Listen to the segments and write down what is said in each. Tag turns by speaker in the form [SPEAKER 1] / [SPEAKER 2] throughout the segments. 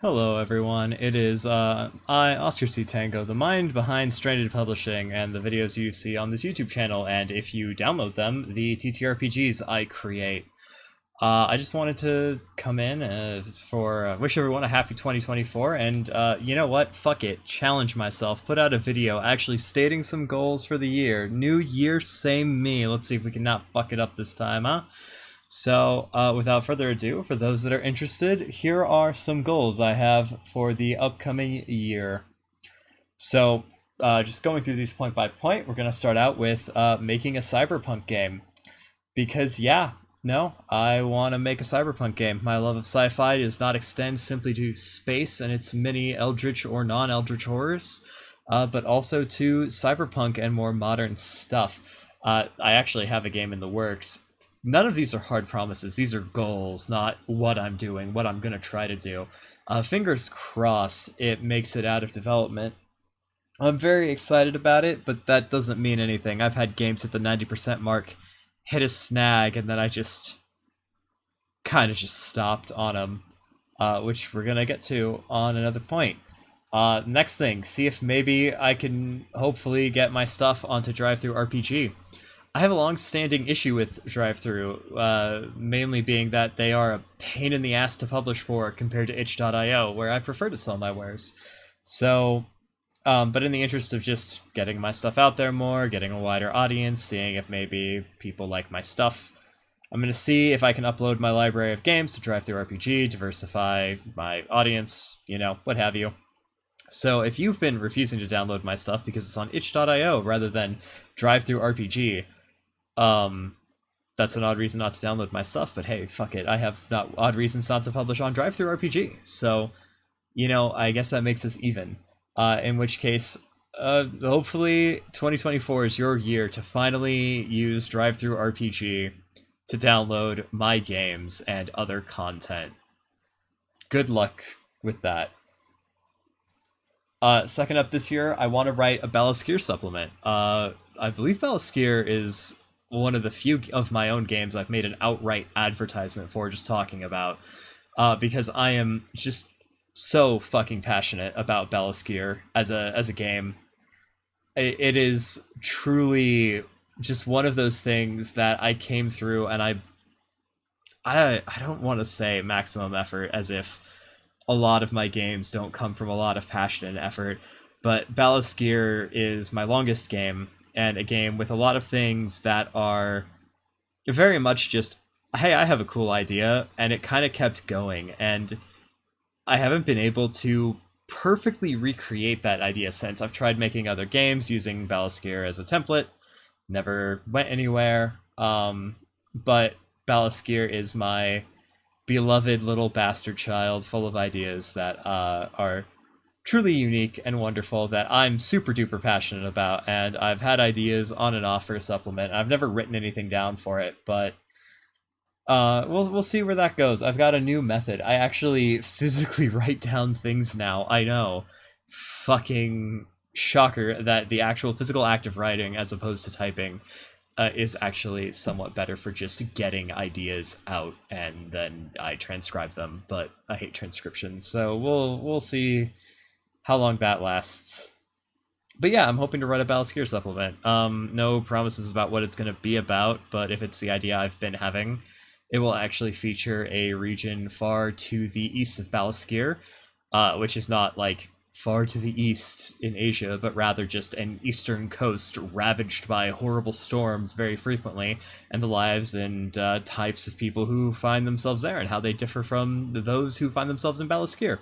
[SPEAKER 1] Hello, everyone. It is I, Oscar C. Tango, the mind behind Stranded Publishing and the videos you see on this YouTube channel, and if you download them, the TTRPGs I create. I just wanted to come in for wish everyone a happy 2024, and you know what? Fuck it. Challenge myself. Put out a video actually stating some goals for the year. New year, same me. Let's see if we can not fuck it up this time, huh? So, without further ado, for those that are interested, here are some goals I have for the upcoming year. So, just going through these point by point, we're going to start out with making a cyberpunk game. Because, yeah, no, I want to make a cyberpunk game. My love of sci-fi does not extend simply to space and its many eldritch or non-eldritch horrors, but also to cyberpunk and more modern stuff. I actually have a game in the works. None of these are hard promises. These are goals, not what I'm doing, what I'm going to try to do. Fingers crossed it makes it out of development. I'm very excited about it, but that doesn't mean anything. I've had games at the 90% mark hit a snag, and then I just kind of just stopped on them, which we're going to get to on another point. Next thing, see if maybe I can hopefully get my stuff onto Drivethru RPG. I have a long-standing issue with Drivethru, mainly being that they are a pain in the ass to publish for compared to itch.io, where I prefer to sell my wares. So, but in the interest of just getting my stuff out there more, getting a wider audience, seeing if maybe people like my stuff, I'm going to see if I can upload my library of games to Drivethru RPG, diversify my audience, you know, what have you. So if you've been refusing to download my stuff because it's on itch.io rather than Drivethru RPG, that's an odd reason not to download my stuff, but hey, fuck it. I have not odd reasons not to publish on Drivethru RPG. So, you know, I guess that makes us even. In which case, hopefully 2024 is your year to finally use Drivethru RPG to download my games and other content. Good luck with that. Second up this year, I want to write a Balaskier supplement. I believe Balaskier is one of the few of my own games I've made an outright advertisement for, just talking about, because I am just so fucking passionate about Balaskier as a game. It is truly just one of those things that I came through, and I don't want to say maximum effort as if a lot of my games don't come from a lot of passion and effort, but Balaskier is my longest game, and a game with a lot of things that are very much just, hey, I have a cool idea, and it kind of kept going, and I haven't been able to perfectly recreate that idea since. I've tried making other games using Balaskier as a template, never went anywhere, but Balaskier is my beloved little bastard child full of ideas that are truly unique and wonderful that I'm super duper passionate about, and I've had ideas on and off for a supplement. I've never written anything down for it, but we'll see where that goes. I've got a new method. I actually physically write down things now. I know. Fucking shocker that the actual physical act of writing as opposed to typing is actually somewhat better for just getting ideas out, and then I transcribe them, but I hate transcription, so we'll see how long that lasts. But yeah, I'm hoping to write a Balaskier supplement. No promises about what it's going to be about, but if it's the idea I've been having, it will actually feature a region far to the east of Balaskier, which is not like far to the east in Asia, but rather just an eastern coast ravaged by horrible storms very frequently, and the lives and types of people who find themselves there and how they differ from those who find themselves in Balaskier.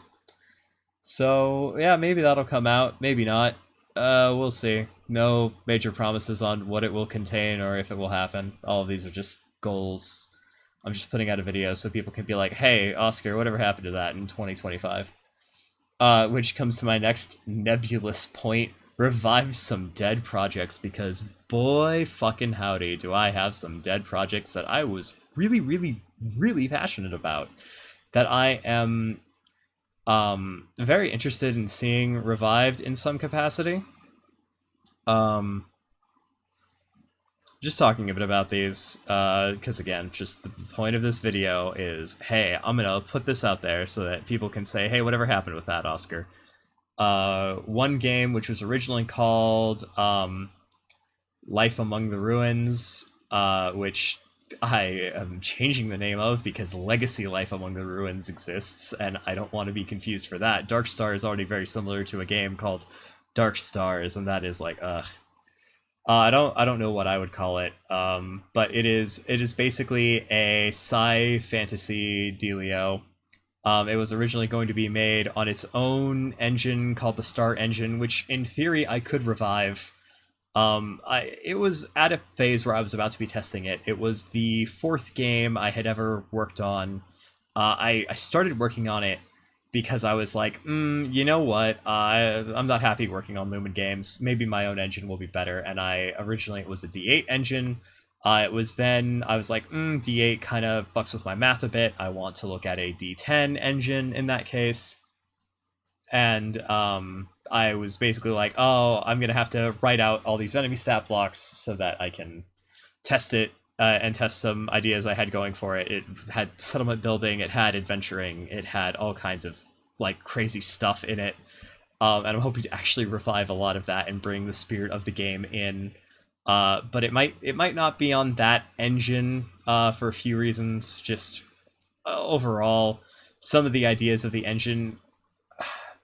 [SPEAKER 1] So yeah, maybe that'll come out, maybe not. We'll see. No major promises on what it will contain or if it will happen. All of these are just goals. I'm just putting out a video so people can be like, hey, Oscar, whatever happened to that in 2025? Which comes to my next nebulous point: revive some dead projects, because boy fucking howdy do I have some dead projects that I was really, really, really passionate about, that I am very interested in seeing revived in some capacity. just talking a bit about these, because again, just the point of this video is, hey, I'm gonna put this out there so that people can say, hey, whatever happened with that, Oscar? One game which was originally called Life Among the Ruins, which I am changing the name of because Legacy Life Among the Ruins exists, and I don't want to be confused for that. Dark Star is already very similar to a game called Dark Stars, and that is like, ugh. I don't know what I would call it, but it is basically a sci fantasy dealio. It was originally going to be made on its own engine called the Star Engine, which in theory I could revive. It was at a phase where I was about to be testing it. It was the fourth game I had ever worked on. I started working on it because I was like, you know what? I'm not happy working on Lumen games. Maybe my own engine will be better. And originally it was a D8 engine. It was then I was like, D8 kind of fucks with my math a bit. I want to look at a D10 engine in that case. And I was basically like, oh, I'm gonna have to write out all these enemy stat blocks so that I can test it and test some ideas I had going for it. It had settlement building, it had adventuring, it had all kinds of like crazy stuff in it. And I'm hoping to actually revive a lot of that and bring the spirit of the game in. But it might not be on that engine for a few reasons. Just overall, some of the ideas of the engine,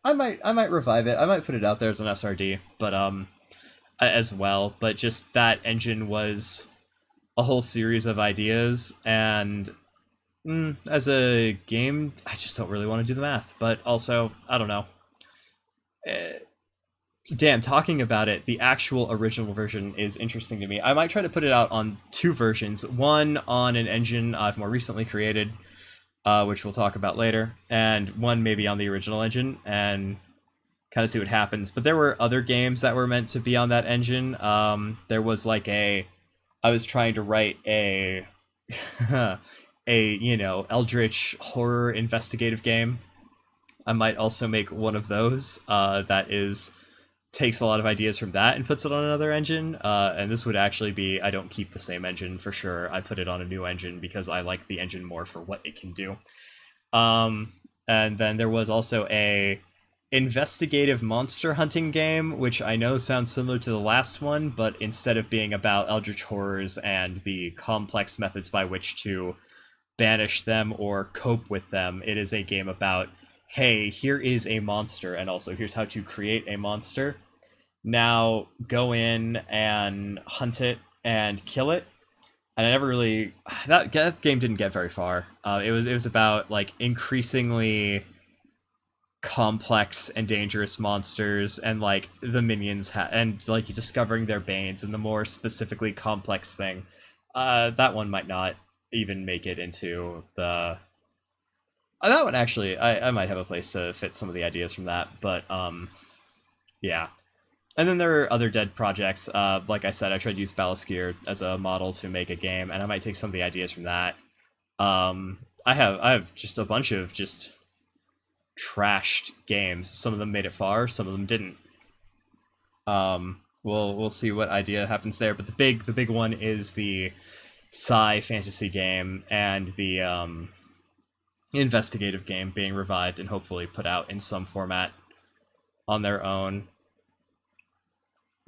[SPEAKER 1] I might revive it. I might put it out there as an SRD, but as well. But just that engine was a whole series of ideas, and as a game, I just don't really want to do the math. But also, I don't know. Eh, Damn, talking about it, the actual original version is interesting to me. I might try to put it out on two versions. One on an engine I've more recently created, which we'll talk about later, and one maybe on the original engine, and kind of see what happens. But there were other games that were meant to be on that engine. There was like I was trying to write a eldritch horror investigative game. I might also make one of those that is takes a lot of ideas from that and puts it on another engine. And this would actually be, I don't keep the same engine for sure. I put it on a new engine because I like the engine more for what it can do. And then there was also a investigative monster hunting game, which I know sounds similar to the last one, but instead of being about eldritch horrors and the complex methods by which to banish them or cope with them, it is a game about, hey, here is a monster, and also here's how to create a monster. Now go in and hunt it and kill it. And I never really that game didn't get very far. It was about like increasingly complex and dangerous monsters, and like the minions and like discovering their banes, and the more specifically complex thing. That one might not even make it into the. That one actually, I might have a place to fit some of the ideas from that, but yeah. And then there are other dead projects. Like I said, I tried to use Balaskier as a model to make a game, and I might take some of the ideas from that. I have just a bunch of just trashed games. Some of them made it far, some of them didn't. We'll see what idea happens there. But the big one is the sci fantasy game and the investigative game being revived and hopefully put out in some format on their own.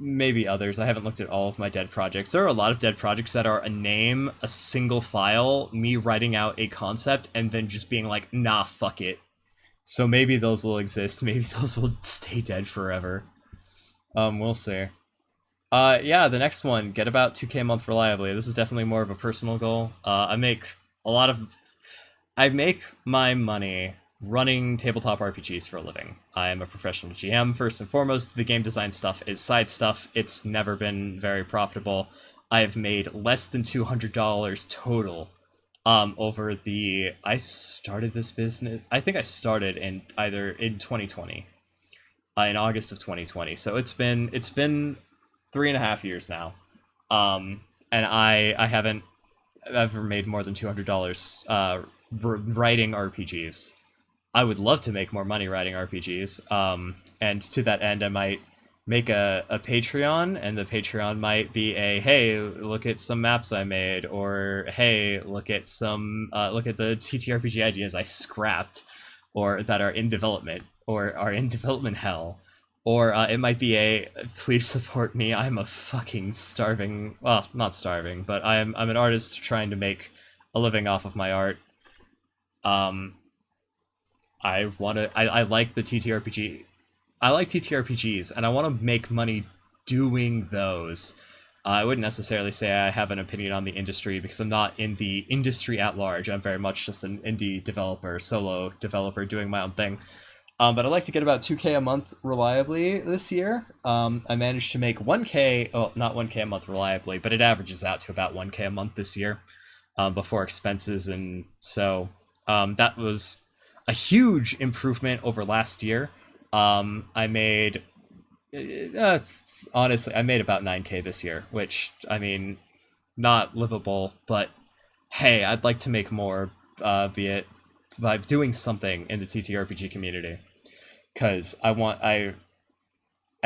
[SPEAKER 1] Maybe others. I haven't looked at all of my dead projects. There are a lot of dead projects that are a name, a single file, me writing out a concept, and then just being like, nah, fuck it. So maybe those will exist. Maybe those will stay dead forever. We'll see. Yeah, the next one, get about 2K a month reliably. This is definitely more of a personal goal. I make my money running tabletop RPGs for a living. I am a professional GM, first and foremost. The game design stuff is side stuff. It's never been very profitable. I've made less than $200 total over I started this business, I think I started in 2020, in August of 2020. So it's been 3.5 years now. And I haven't ever made more than $200 writing RPGs. I would love to make more money writing RPGs, and to that end, I might make a Patreon, and the Patreon might be a, hey, look at some maps I made, or hey, look at the TTRPG ideas I scrapped, or that are in development, or are in development hell. Or it might be a, please support me, I'm a fucking starving, well, not starving, but I'm an artist trying to make a living off of my art. Um, I like the TTRPG. I like TTRPGs, and I want to make money doing those. I wouldn't necessarily say I have an opinion on the industry because I'm not in the industry at large. I'm very much just an indie developer, solo developer doing my own thing. But I'd like to get about 2K a month reliably this year. I managed to make 1K, oh, not 1K a month reliably, but it averages out to about 1K a month this year, before expenses. And so that was a huge improvement over last year. I made, uh, honestly, I made about 9K this year, which, I mean, not livable, but hey, I'd like to make more, be it by doing something in the TTRPG community. Because I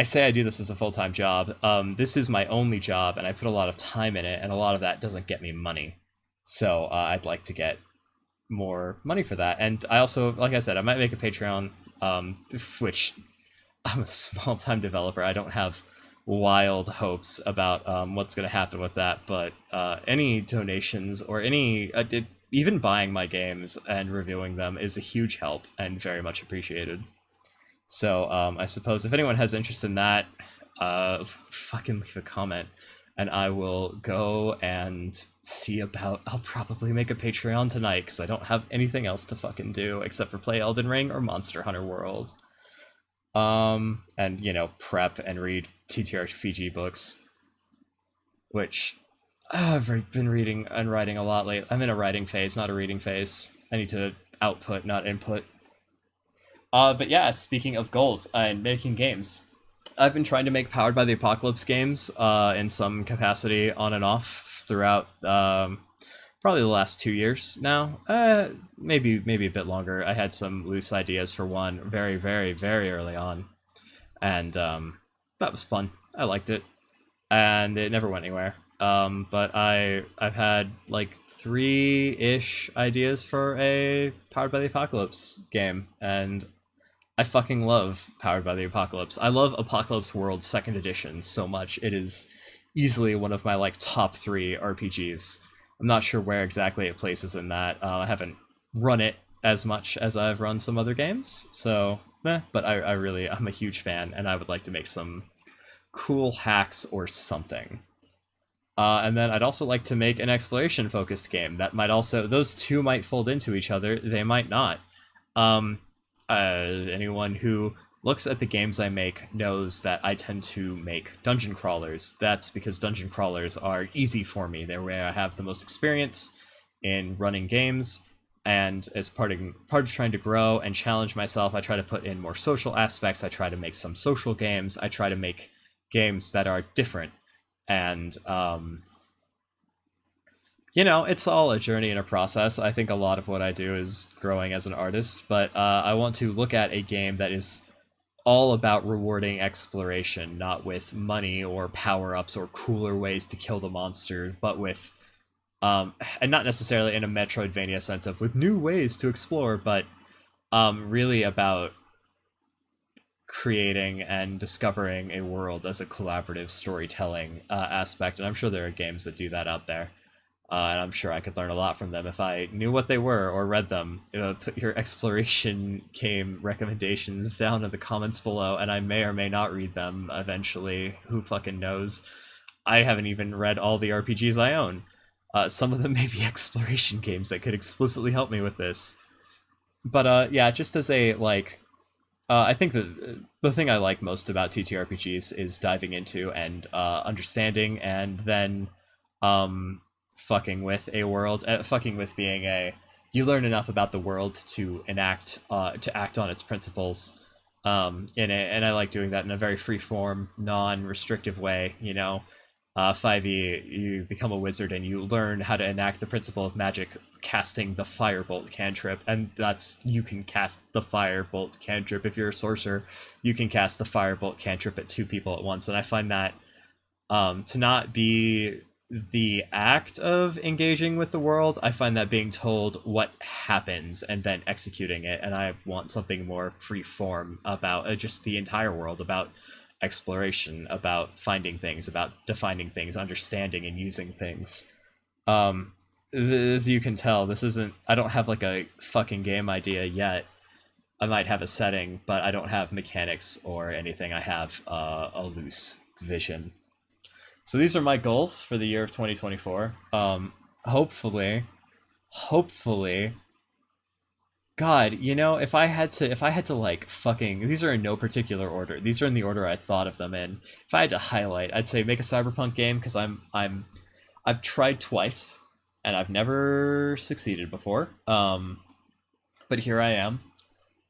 [SPEAKER 1] say I do this as a full-time job. This is my only job, and I put a lot of time in it, and a lot of that doesn't get me money. So I'd like to get more money for that. And I also, like I said, I might make a Patreon, which I'm a small-time developer. I don't have wild hopes about what's going to happen with that, but any donations or any even buying my games and reviewing them is a huge help and very much appreciated. So I suppose if anyone has interest in that, fucking leave a comment, and I will go and see about. I'll probably make a Patreon tonight because I don't have anything else to fucking do except for play Elden Ring or Monster Hunter World. And prep and read TTRPG books, which I've been reading and writing a lot lately. I'm in a writing phase, not a reading phase. I need to output, not input. But yeah, speaking of goals and making games, I've been trying to make Powered by the Apocalypse games in some capacity on and off throughout probably the last 2 years now. Maybe a bit longer. I had some loose ideas for one very, very, very early on, and that was fun. I liked it, and it never went anywhere. But I've had like 3-ish ideas for a Powered by the Apocalypse game, and I fucking love Powered by the Apocalypse. I love Apocalypse World Second Edition so much. It is easily one of my like top 3 RPGs. I'm not sure where exactly it places in that. I haven't run it as much as I've run some other games, so but I'm a huge fan, and I would like to make some cool hacks or something. And then I'd also like to make an exploration focused game that might also, those two might fold into each other, they might not. Anyone who looks at the games I make knows that I tend to make dungeon crawlers. That's because dungeon crawlers are easy for me. They're where I have the most experience in running games, and as part of trying to grow and challenge myself, I try to put in more social aspects. I try to make some social games. I try to make games that are different, and it's all a journey and a process. I think a lot of what I do is growing as an artist, but I want to look at a game that is all about rewarding exploration, not with money or power-ups or cooler ways to kill the monster, but with, and not necessarily in a Metroidvania sense of with new ways to explore, but really about creating and discovering a world as a collaborative storytelling aspect. And I'm sure there are games that do that out there. And I'm sure I could learn a lot from them if I knew what they were or read them. Put your exploration game recommendations down in the comments below, and I may or may not read them eventually. Who fucking knows? I haven't even read all the RPGs I own. Some of them may be exploration games that could explicitly help me with this. But yeah, just as a, I think that the thing I like most about TTRPGs is diving into and understanding, and then fucking with a world, fucking with being you learn enough about the world to act on its principles in it, and I like doing that in a very free form, non-restrictive way. 5e, you become a wizard and you learn how to enact the principle of magic casting the firebolt cantrip, and that's you can cast the firebolt cantrip if you're a sorcerer. You can cast the firebolt cantrip at two people at once, and I find that to not be the act of engaging with the world. I find that being told what happens and then executing it, and I want something more free form about just the entire world, about exploration, about finding things, about defining things, understanding and using things. Um, as you can tell, this isn't. I don't have like a fucking game idea yet. I might have a setting, but I don't have mechanics or anything. I have a loose vision. So these are my goals for the year of 2024. Hopefully, hopefully, God, if I had to like fucking, these are in no particular order. These are in the order I thought of them in. If I had to highlight, I'd say make a cyberpunk game because I've tried twice and I've never succeeded before. But here I am,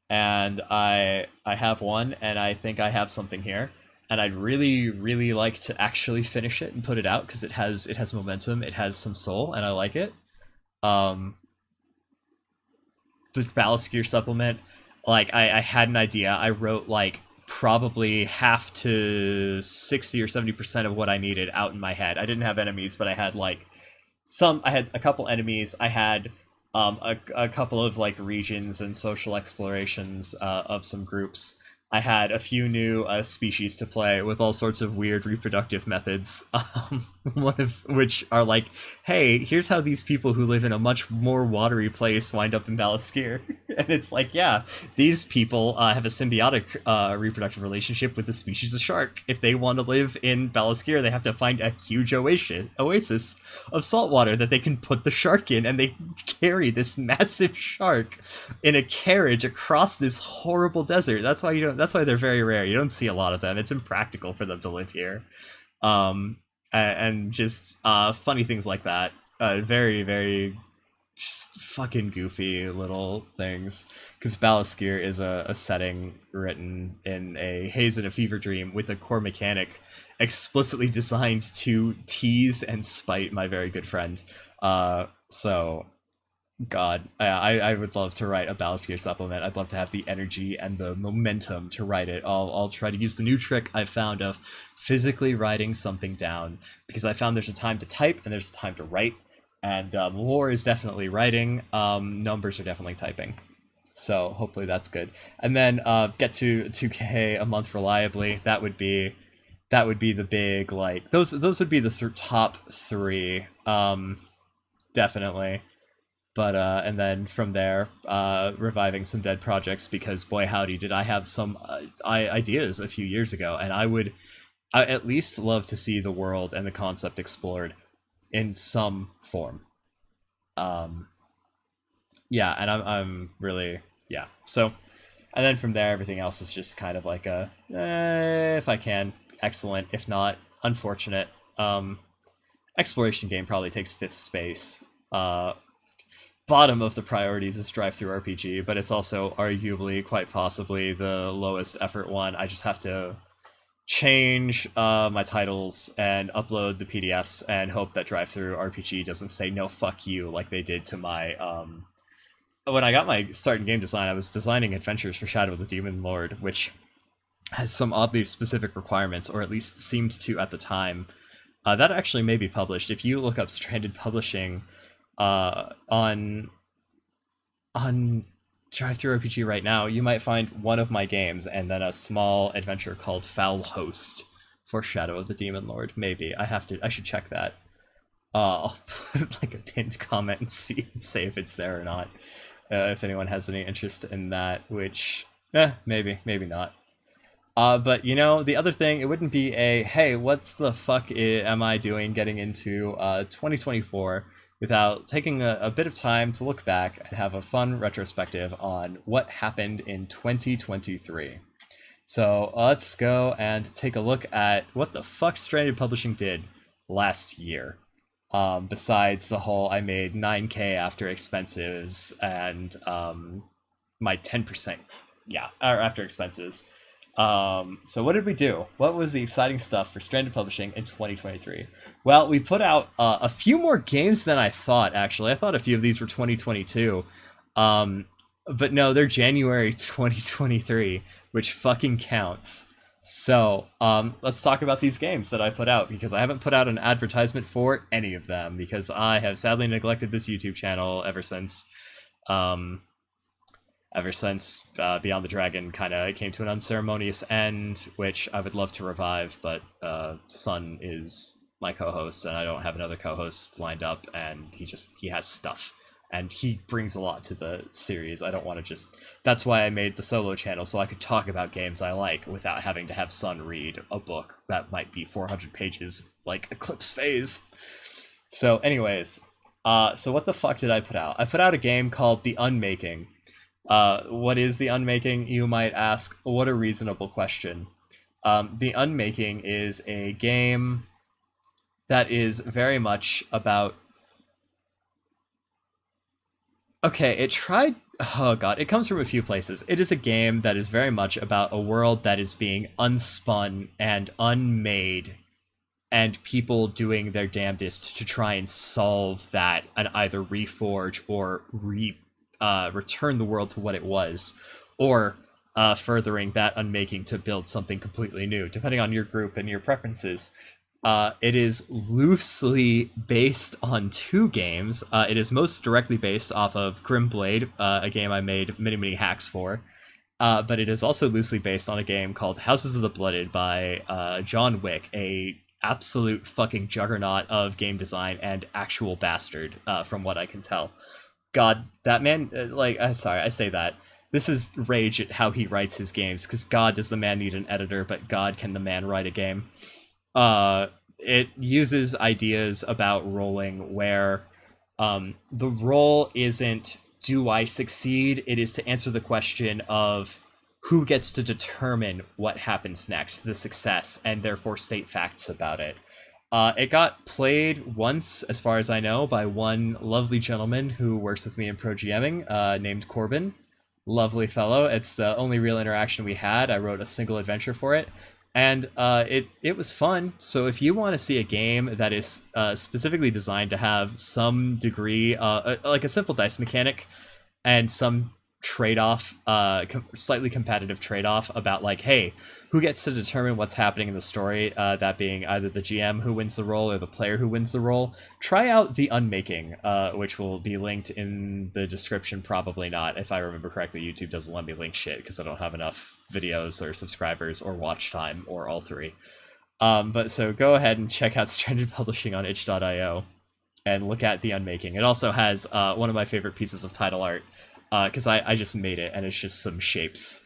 [SPEAKER 1] and I have one, and I think I have something here, and I'd really really like to actually finish it and put it out because it has momentum, it has some soul, and I like it. Um, the Ballast Gear supplement, like I had an idea. I wrote like probably half to 60 or 70% of what I needed out in my head. I didn't have enemies, but I had like I had a couple enemies. I had a couple of like regions and social explorations of some groups. I had a few new species to play with all sorts of weird reproductive methods. One of which are like, hey, here's how these people who live in a much more watery place wind up in Balaskir. And it's like, yeah, these people have a symbiotic reproductive relationship with the species of shark. If they want to live in Balaskir, they have to find a huge oasis of salt water that they can put the shark in, and they carry this massive shark in a carriage across this horrible desert. That's why they're very rare. You don't see a lot of them. It's impractical for them to live here. And just funny things like that. Very, very just fucking goofy little things. Because Balaskir is a setting written in a haze and a fever dream with a core mechanic explicitly designed to tease and spite my very good friend. So God, I would love to write a Balaskir supplement. I'd love to have the energy and the momentum to write it. I'll try to use the new trick I've found of physically writing something down, because I found there's a time to type and there's a time to write, and lore is definitely writing. Numbers are definitely typing. So hopefully that's good. And then get to 2K a month reliably. That would be the big, like, those would be the top three. Definitely. But and then from there, reviving some dead projects, because boy howdy did I have some ideas a few years ago, and I at least love to see the world and the concept explored in some form. Yeah, and I'm really, yeah. So, and then from there, everything else is just kind of like a if I can, excellent. If not, unfortunate. Exploration game probably takes fifth space. Bottom of the priorities is Drivethru RPG, but it's also arguably, quite possibly, the lowest effort one. I just have to change my titles and upload the PDFs and hope that Drivethru RPG doesn't say no fuck you like they did to my when I got my start in game design. I was designing adventures for Shadow of the Demon Lord, which has some oddly specific requirements, or at least seemed to at the time. That actually may be published. If you look up Stranded Publishing on Drivethru RPG right now, you might find one of my games and then a small adventure called Foul Host for Shadow of the Demon Lord. Maybe I should check that. I'll put like a pinned comment and say if it's there or not. If anyone has any interest in that, which maybe not. But the other thing, it wouldn't be a, hey, what's the fuck am I doing getting into 2024 without taking a bit of time to look back and have a fun retrospective on what happened in 2023. So let's go and take a look at what the fuck Stranded Publishing did last year. Besides the whole, I made 9K after expenses and my 10%, or after expenses. So what did we do? What was the exciting stuff for Stranded Publishing in 2023? Well, we put out a few more games than I thought, actually. I thought a few of these were 2022. Um, but no, they're January 2023, which fucking counts. So, let's talk about these games that I put out, because I haven't put out an advertisement for any of them, because I have sadly neglected this YouTube channel um, Beyond the Dragon kind of came to an unceremonious end, which I would love to revive, but Sun is my co-host, and I don't have another co-host lined up, and he has stuff, and he brings a lot to the series. I don't want to just... That's why I made the solo channel, so I could talk about games I like without having to have Sun read a book that might be 400 pages, like Eclipse Phase. So anyways, so what the fuck did I put out? I put out a game called The Unmaking. What is The Unmaking, you might ask? What a reasonable question. The Unmaking is a game that is very much about... Okay, oh god, it comes from a few places. It is a game that is very much about a world that is being unspun and unmade, and people doing their damnedest to try and solve that and either reforge or return the world to what it was, or furthering that unmaking to build something completely new, depending on your group and your preferences. It is loosely based on two games. It is most directly based off of Grimblade, a game I made many hacks for. But it is also loosely based on a game called Houses of the Blooded by John Wick, a absolute fucking juggernaut of game design and actual bastard, from what I can tell. God, that man, sorry, I say that. This is rage at how he writes his games, because God, does the man need an editor, but God, can the man write a game. It uses ideas about rolling where the role isn't, do I succeed? It is to answer the question of who gets to determine what happens next, the success, and therefore state facts about it. It got played once, as far as I know, by one lovely gentleman who works with me in pro GMing, named Corbin. Lovely fellow. It's the only real interaction we had. I wrote a single adventure for it, and it was fun. So if you want to see a game that is specifically designed to have some degree, like a simple dice mechanic, and some trade-off, slightly competitive trade-off about, like, hey, who gets to determine what's happening in the story, that being either the GM who wins the role or the player who wins the role, try out The Unmaking, which will be linked in the description. Probably not. If I remember correctly, YouTube doesn't let me link shit because I don't have enough videos or subscribers or watch time or all three. But so go ahead and check out Stranded Publishing on itch.io and look at The Unmaking. It also has one of my favorite pieces of title art, because I just made it, and it's just some shapes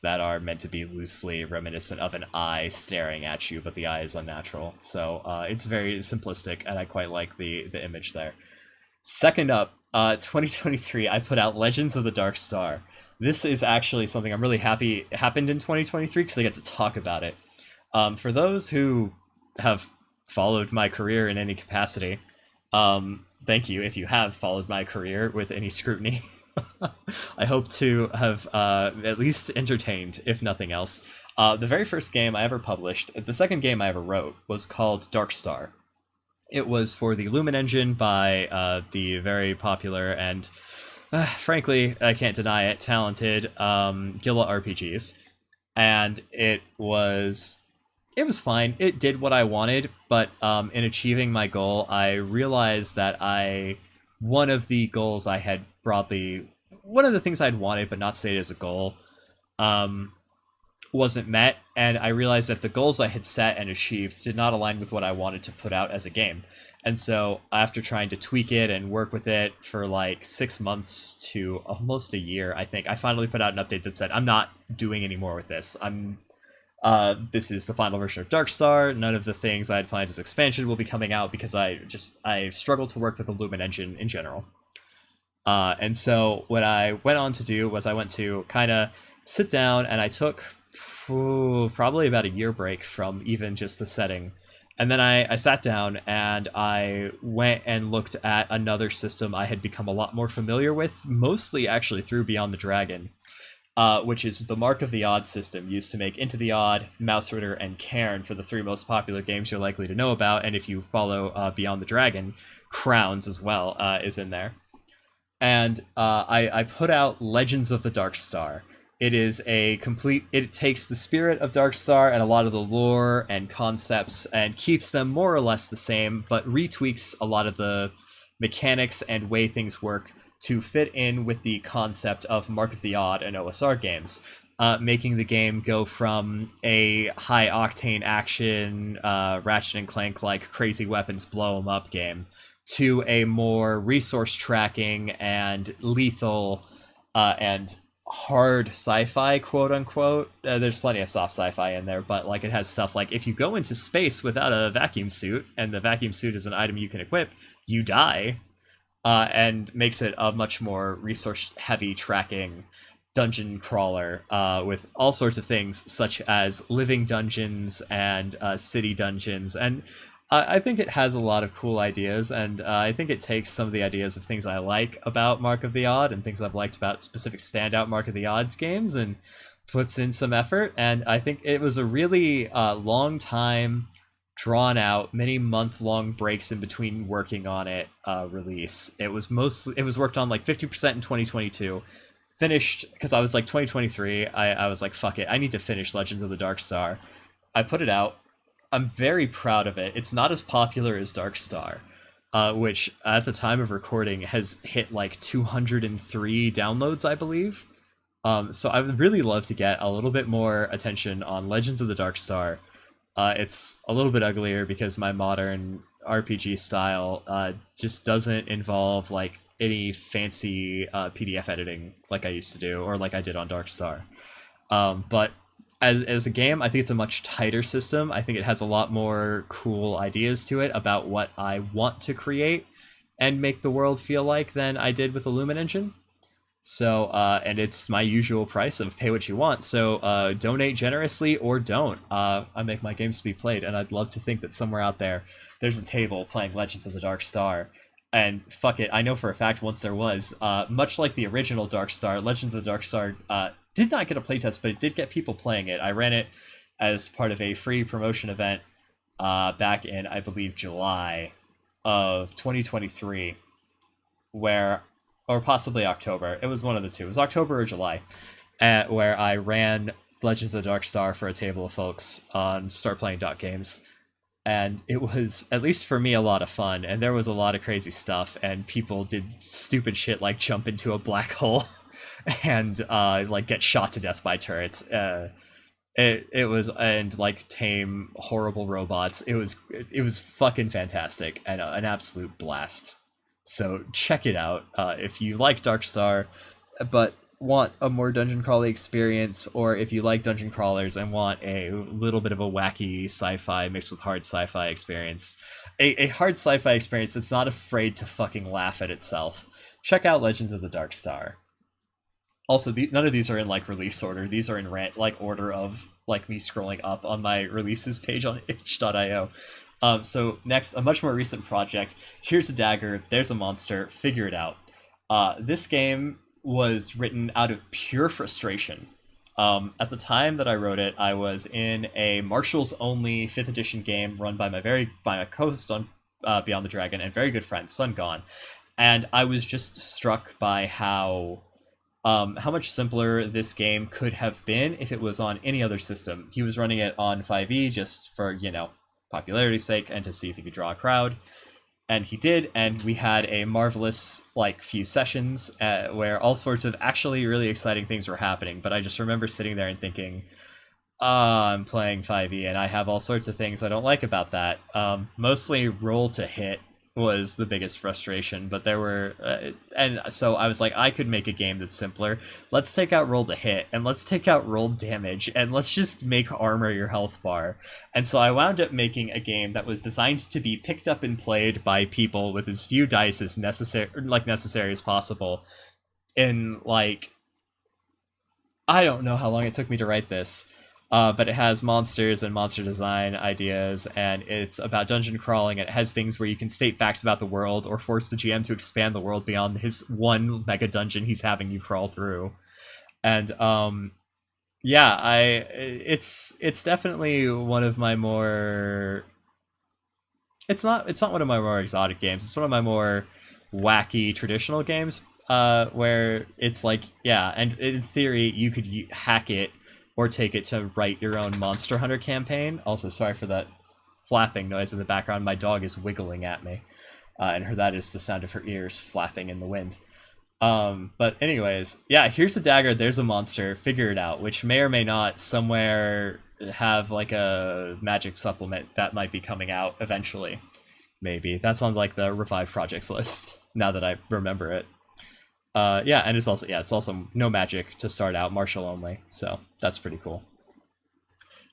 [SPEAKER 1] that are meant to be loosely reminiscent of an eye staring at you, but the eye is unnatural. So it's very simplistic, and I quite like the image there. Second up, 2023, I put out Legends of the Dark Star. This is actually something I'm really happy happened in 2023 because I get to talk about it. For those who have followed my career in any capacity, thank you if you have followed my career with any scrutiny. I hope to have at least entertained, if nothing else. The very first game I ever published, the second game I ever wrote, was called Dark Star. It was for the Lumen engine by the very popular and, frankly, I can't deny it, talented Gilla RPGs. And it was fine. It did what I wanted, but in achieving my goal, I realized that one of the things I'd wanted but not stated as a goal, wasn't met, and I realized that the goals I had set and achieved did not align with what I wanted to put out as a game. And so after trying to tweak it and work with it for like 6 months to almost a year, I think, I finally put out an update that said, I'm not doing any more with this. This is the final version of Dark Star. None of the things I had planned as expansion will be coming out because I struggled to work with the Lumen engine in general. And so what I went on to do was I went to kind of sit down, and I took probably about a year break from even just the setting. And then I sat down and I went and looked at another system I had become a lot more familiar with, mostly actually through Beyond the Dragon. which is the Mark of the Odd system used to make Into the Odd, Mouse Ritter, and Cairn for the three most popular games you're likely to know about. And if you follow Beyond the Dragon, Crowns as well is in there. And I put out Legends of the Dark Star. It is a complete. It takes the spirit of Dark Star and a lot of the lore and concepts and keeps them more or less the same, but retweaks a lot of the mechanics and way things work to fit in with the concept of Mark of the Odd and OSR games, making the game go from a high octane action, Ratchet and Clank like crazy weapons blow 'em up game to a more resource tracking and lethal and hard sci-fi, quote unquote. There's plenty of soft sci-fi in there, but like it has stuff like if you go into space without a vacuum suit, and the vacuum suit is an item you can equip, you die, and makes it a much more resource heavy tracking dungeon crawler with all sorts of things such as living dungeons and city dungeons. And I think it has a lot of cool ideas, and I think it takes some of the ideas of things I like about Mark of the Odd and things I've liked about specific standout Mark of the Odds games and puts in some effort. And I think it was a really long time, drawn out, many month-long breaks in between working on it release. It was worked on like 50% in 2022. Finished, because I was like 2023, I was like, fuck it, I need to finish Legends of the Dark Star. I put it out. I'm very proud of it. It's not as popular as Dark Star, which at the time of recording has hit like 203 downloads, I believe. So I would really love to get a little bit more attention on Legends of the Dark Star. It's a little bit uglier because my modern RPG style just doesn't involve like any fancy PDF editing like I used to do or like I did on Dark Star. But as a game, I think it's a much tighter system. I think it has a lot more cool ideas to it about what I want to create and make the world feel like than I did with the Lumen engine. So, and it's my usual price of pay what you want. So, donate generously or don't. I make my games to be played, and I'd love to think that somewhere out there, there's a table playing Legends of the Dark Star. And fuck it, I know for a fact once there was. Much like the original Dark Star, Legends of the Dark Star did not get a playtest, but it did get people playing it. I ran it as part of a free promotion event back in, I believe, July of 2023, or possibly October. It was one of the two. It was October or July, where I ran Legends of the Dark Star for a table of folks on startplaying.games. And it was, at least for me, a lot of fun. And there was a lot of crazy stuff. And people did stupid shit like jump into a black hole and like get shot to death by turrets. It was, and like tame horrible robots. It was fucking fantastic and an absolute blast. So check it out if you like Dark Star, but want a more dungeon crawler experience, or if you like dungeon crawlers and want a little bit of a wacky sci-fi mixed with hard sci-fi experience, a hard sci-fi experience that's not afraid to fucking laugh at itself. Check out Legends of the Dark Star. Also, none of these are in like release order. These are in order of like me scrolling up on my releases page on itch.io. So next, a much more recent project. Here's a dagger, there's a monster, figure it out. This game was written out of pure frustration. At the time that I wrote it, I was in a Marshall's only 5th edition game run by my co-host on Beyond the Dragon and very good friend, Sun Gone. And I was just struck by how much simpler this game could have been if it was on any other system. He was running it on 5e just for, popularity's sake and to see if he could draw a crowd. And he did, and we had a marvelous, few sessions where all sorts of actually really exciting things were happening. But I just remember sitting there and thinking, I'm playing 5e, and I have all sorts of things I don't like about that. Mostly roll to hit was the biggest frustration, but there were... and so I was like, I could make a game that's simpler. Let's take out roll to hit, and let's take out roll damage, and let's just make armor your health bar. And so I wound up making a game that was designed to be picked up and played by people with as few dice as necessary as possible. In, I don't know how long it took me to write this. But it has monsters and monster design ideas, and it's about dungeon crawling, and it has things where you can state facts about the world or force the GM to expand the world beyond his one mega dungeon he's having you crawl through. And yeah, it's definitely one of my more it's not one of my more exotic games. It's one of my more wacky traditional games, where it's like, yeah, and in theory you could hack it or take it to write your own Monster Hunter campaign. Also, sorry for that flapping noise in the background. My dog is wiggling at me, and that is the sound of her ears flapping in the wind. But anyways, yeah, here's a dagger, there's a monster, figure it out, which may or may not somewhere have like a magic supplement that might be coming out eventually. Maybe. That's on like the revived projects list, now that I remember it. Yeah, and it's also no magic to start out, martial only, so that's pretty cool.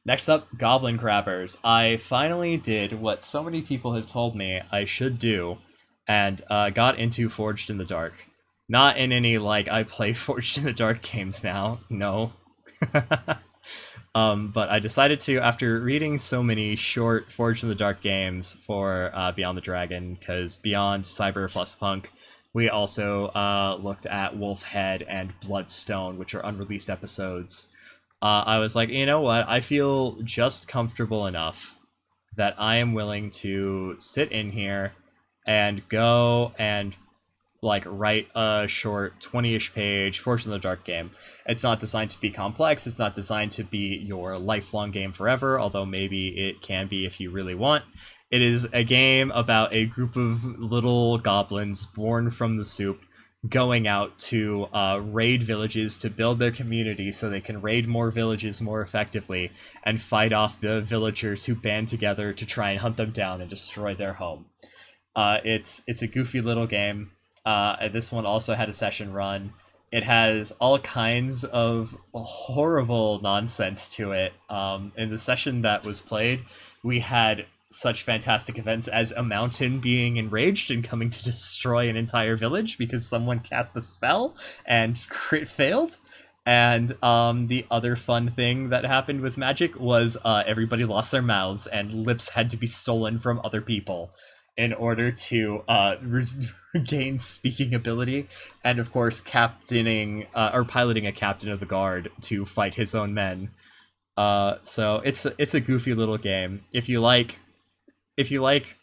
[SPEAKER 1] Next up, Goblin Grabbers. I finally did what so many people have told me I should do, and got into Forged in the Dark. Not in any, like, I play Forged in the Dark games now. No. But I decided to, after reading so many short Forged in the Dark games for Beyond the Dragon, because Beyond Cyber plus Punk, we also looked at Wolfhead and Bloodstone, which are unreleased episodes. I was like, you know what? I feel just comfortable enough that I am willing to sit in here and go and like write a short 20-ish page Forged in the Dark game. It's not designed to be complex. It's not designed to be your lifelong game forever, although maybe it can be if you really want. It is a game about a group of little goblins born from the soup going out to raid villages to build their community so they can raid more villages more effectively and fight off the villagers who band together to try and hunt them down and destroy their home. It's a goofy little game. This one also had a session run. It has all kinds of horrible nonsense to it. In the session that was played, we had such fantastic events as a mountain being enraged and coming to destroy an entire village because someone cast a spell and crit failed. And the other fun thing that happened with magic was everybody lost their mouths and lips had to be stolen from other people in order to gain speaking ability, and of course captaining or piloting a captain of the guard to fight his own men. So it's a goofy little game. If you like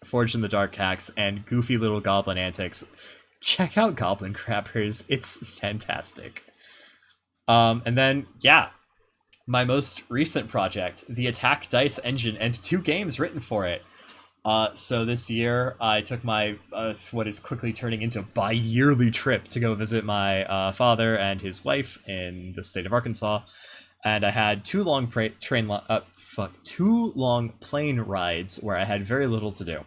[SPEAKER 1] Forged in the Dark hacks and goofy little goblin antics, check out Goblin Grabbers. It's fantastic. And then, yeah, my most recent project, the Attack Dice engine, and 2 games written for it. So this year, I took my what is quickly turning into bi-yearly trip to go visit my father and his wife in the state of Arkansas, and I had 2 long plane rides where I had very little to do.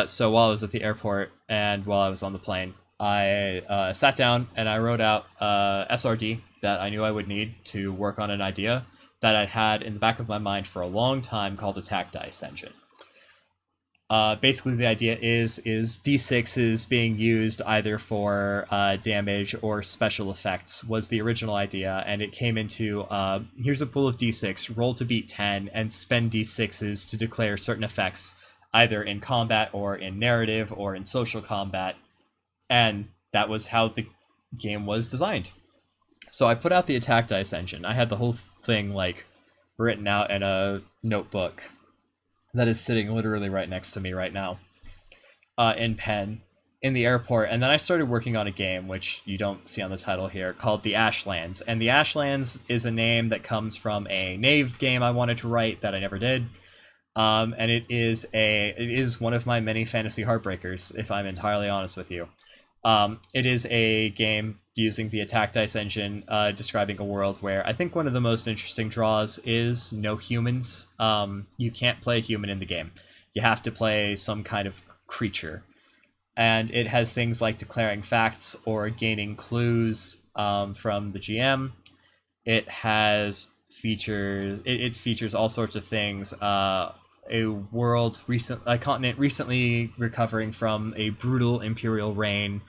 [SPEAKER 1] So while I was at the airport and while I was on the plane, I sat down and I wrote out SRD that I knew I would need to work on an idea that I had in the back of my mind for a long time called Attack Dice Engine. Basically, the idea is D6 is being used either for damage or special effects was the original idea, and it came into here's a pool of D6, roll to beat 10, and spend D6s to declare certain effects, either in combat or in narrative or in social combat, and that was how the game was designed. So I put out the Attack Dice engine. I had the whole thing like written out in a notebook that is sitting literally right next to me right now, in pen, in the airport. And then I started working on a game, which you don't see on the title here, called The Ashlands. And The Ashlands is a name that comes from a Knave game I wanted to write that I never did. And it is one of my many fantasy heartbreakers, if I'm entirely honest with you. It is a game using the Attack Dice engine, describing a world where I think one of the most interesting draws is no humans. You can't play a human in the game. You have to play some kind of creature. And it has things like declaring facts or gaining clues from the GM. It has features. It features all sorts of things. A continent recently recovering from a brutal imperial reign,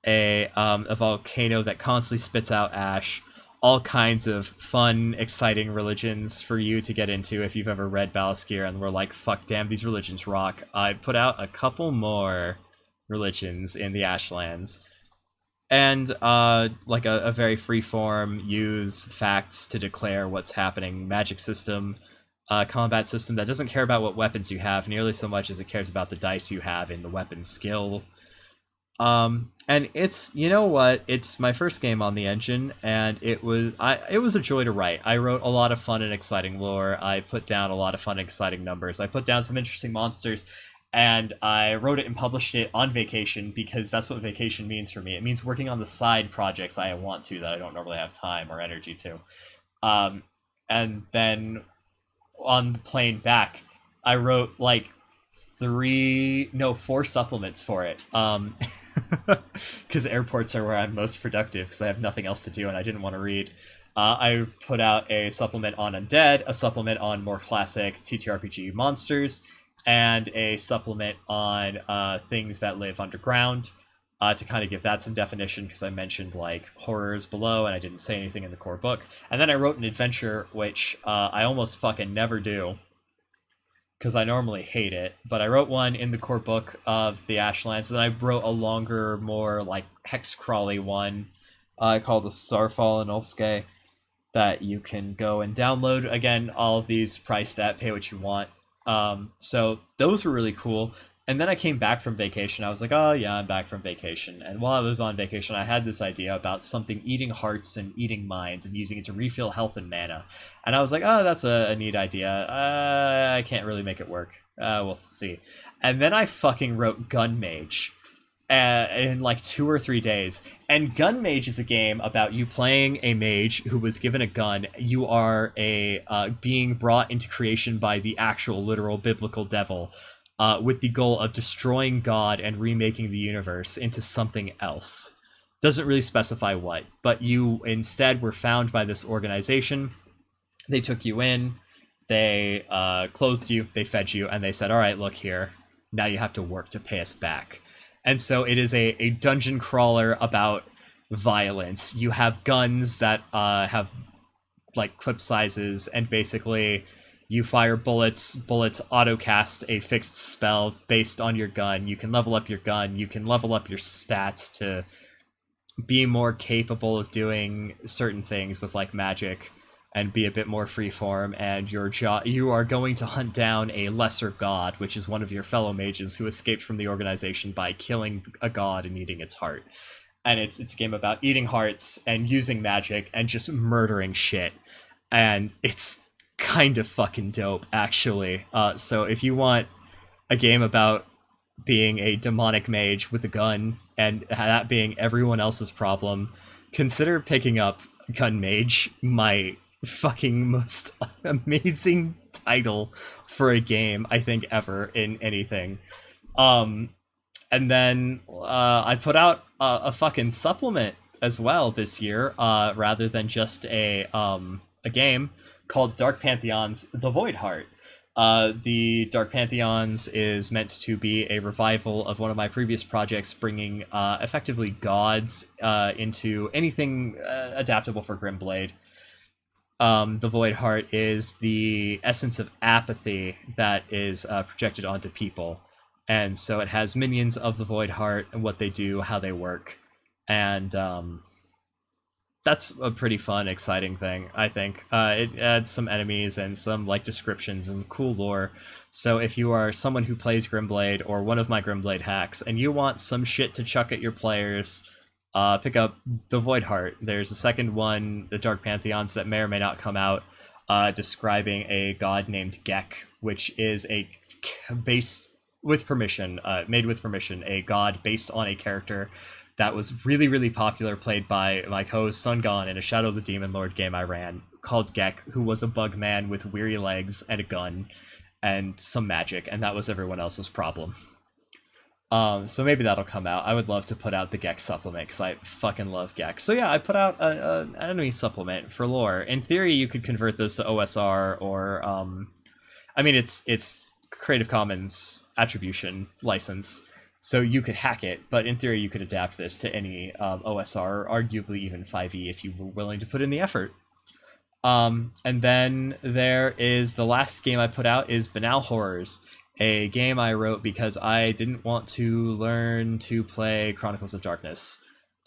[SPEAKER 1] a volcano that constantly spits out ash, all kinds of fun, exciting religions for you to get into if you've ever read Balaskir and were like, fuck, damn, these religions rock. I put out a couple more religions in the Ashlands. and like a very free form, use facts to declare what's happening magic system, combat system that doesn't care about what weapons you have nearly so much as it cares about the dice you have in the weapon skill. And it's, you know what, it's my first game on the engine, and it was a joy to write. I wrote a lot of fun and exciting lore. I put down a lot of fun and exciting numbers. I put down some interesting monsters, and I wrote it and published it on vacation because that's what vacation means for me. It means working on the side projects I want to that I don't normally have time or energy to. Um, and then on the plane back, I wrote like four supplements for it. Because airports are where I'm most productive because I have nothing else to do and I didn't want to read. I put out a supplement on undead, a supplement on more classic TTRPG monsters, and a supplement on things that live underground, to kind of give that some definition, because I mentioned like horrors below and I didn't say anything in the core book. And then I wrote an adventure, which I almost fucking never do because I normally hate it, but I wrote one in the core book of the Ashlands, and then I wrote a longer, more like hex crawly one called the Starfall in Ulske that you can go and download. Again, all of these priced at pay what you want. So those were really cool. And then I came back from vacation. I was like, oh yeah, I'm back from vacation. And while I was on vacation, I had this idea about something eating hearts and eating minds and using it to refill health and mana. And I was like, oh, that's a neat idea. I can't really make it work. We'll see. And then I fucking wrote Gun Mage in like 2 or 3 days. And Gun Mage is a game about you playing a mage who was given a gun. You are a being brought into creation by the actual literal biblical devil, with the goal of destroying God and remaking the universe into something else. Doesn't really specify what, but you instead were found by this organization. They took you in, they clothed you, they fed you, and they said, all right, look here, now you have to work to pay us back. And so it is a dungeon crawler about violence. You have guns that have like clip sizes, and basically you fire bullets auto-cast a fixed spell based on your gun. You can level up your gun, you can level up your stats to be more capable of doing certain things with like magic and be a bit more freeform, and you are going to hunt down a lesser god, which is one of your fellow mages who escaped from the organization by killing a god and eating its heart. And it's a game about eating hearts and using magic and just murdering shit. And it's kind of fucking dope, actually. So if you want a game about being a demonic mage with a gun and that being everyone else's problem, consider picking up Gun Mage, my fucking most amazing title for a game I think ever in anything. And then I put out a fucking supplement as well this year, rather than just a game called Dark Pantheons: The Void Heart. The Dark Pantheons is meant to be a revival of one of my previous projects, bringing effectively gods into anything adaptable for Grimblade. The Void Heart is the essence of apathy that is projected onto people. And so it has minions of the Void Heart and what they do, how they work. And that's a pretty fun, exciting thing, I think. It adds some enemies and some like descriptions and cool lore. So if you are someone who plays Grimblade or one of my Grimblade hacks and you want some shit to chuck at your players, pick up the Void Heart. There's a second one, the Dark Pantheons, that may or may not come out, describing a god named Gek, which is a based with permission, made with permission, a god based on a character that was really, really popular, played by my co-host Sungon in a Shadow of the Demon Lord game I ran, called Gek, who was a bug man with weary legs and a gun and some magic, and that was everyone else's problem. So maybe that'll come out. I would love to put out the Gek supplement, because I fucking love Gek. So yeah, I put out an enemy supplement for lore. In theory, you could convert those to OSR, or I mean, it's Creative Commons attribution license, so you could hack it, but in theory you could adapt this to any OSR, or arguably even 5e if you were willing to put in the effort. And then there is the last game I put out is Banal Horrors, a game I wrote because I didn't want to learn to play Chronicles of Darkness.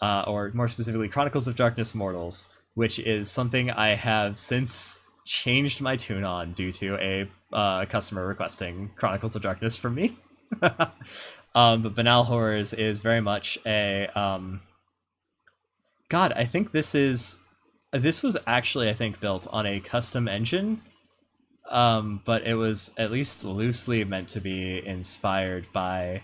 [SPEAKER 1] or more specifically, Chronicles of Darkness Mortals, which is something I have since changed my tune on due to a customer requesting Chronicles of Darkness from me. But Banal Horrors is very much a God. I think this was actually, I think, built on a custom engine, but it was at least loosely meant to be inspired by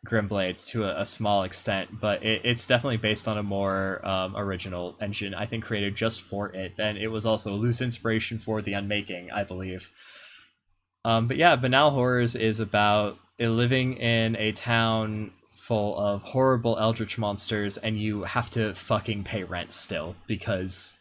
[SPEAKER 1] Grimblade to a small extent, but it's definitely based on a more original engine, I think, created just for it. Then it was also a loose inspiration for the Unmaking, I believe. But yeah, Banal Horrors is about living in a town full of horrible eldritch monsters, and you have to fucking pay rent still because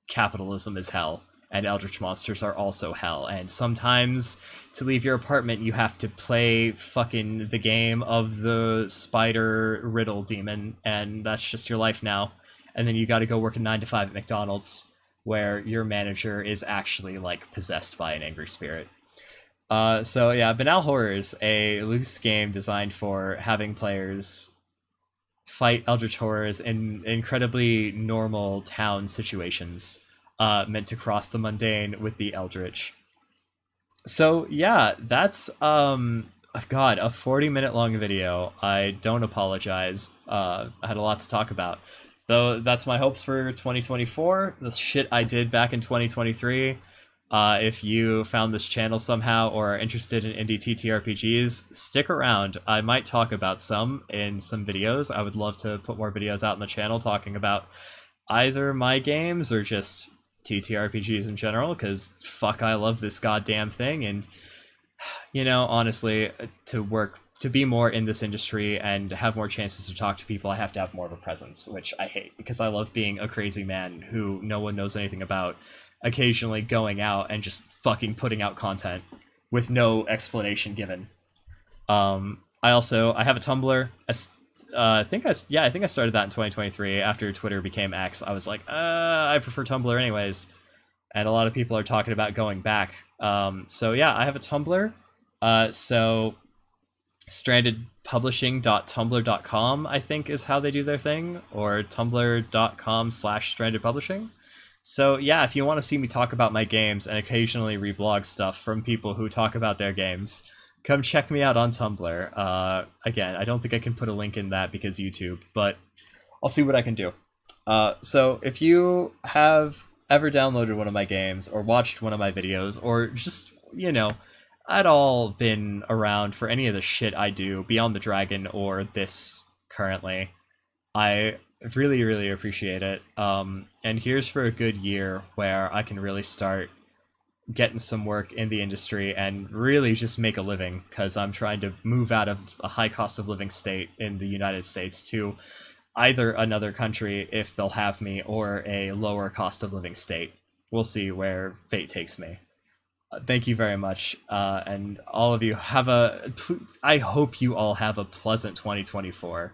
[SPEAKER 1] capitalism is hell, and eldritch monsters are also hell. And sometimes to leave your apartment, you have to play fucking the game of the spider riddle demon, and that's just your life now. And then you got to go work a 9 to 5 at McDonald's, where your manager is actually like possessed by an angry spirit. So yeah, Banal Horrors, a loose game designed for having players fight eldritch horrors in incredibly normal town situations, meant to cross the mundane with the eldritch. So yeah, that's God, a 40-minute long video. I don't apologize. I had a lot to talk about. Though that's my hopes for 2024. The shit I did back in 2023. If you found this channel somehow or are interested in indie TTRPGs, stick around. I might talk about some in some videos. I would love to put more videos out on the channel talking about either my games or just TTRPGs in general, because fuck, I love this goddamn thing. And, you know, honestly, to be more in this industry and have more chances to talk to people, I have to have more of a presence, which I hate because I love being a crazy man who no one knows anything about, occasionally going out and just fucking putting out content with no explanation given. I have a Tumblr. I think I started that in 2023 after Twitter became X. I was like, I prefer Tumblr anyways, and a lot of people are talking about going back. So yeah, I have a Tumblr. So strandedpublishing.tumblr.com, I think, is how they do their thing, or tumblr.com/strandedpublishing. So yeah, if you want to see me talk about my games and occasionally reblog stuff from people who talk about their games, come check me out on Tumblr. Again, I don't think I can put a link in that because YouTube, but I'll see what I can do. So if you have ever downloaded one of my games or watched one of my videos, or just, you know, at all been around for any of the shit I do Beyond the Dragon or this currently, I really, really appreciate it. And here's for a good year where I can really start getting some work in the industry and really just make a living, because I'm trying to move out of a high cost of living state in the United States to either another country, if they'll have me, or a lower cost of living state. We'll see where fate takes me. Thank you very much. And all of you I hope you all have a pleasant 2024.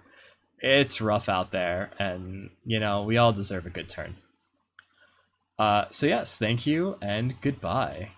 [SPEAKER 1] It's rough out there, and, you know, we all deserve a good turn. So yes, thank you, and goodbye.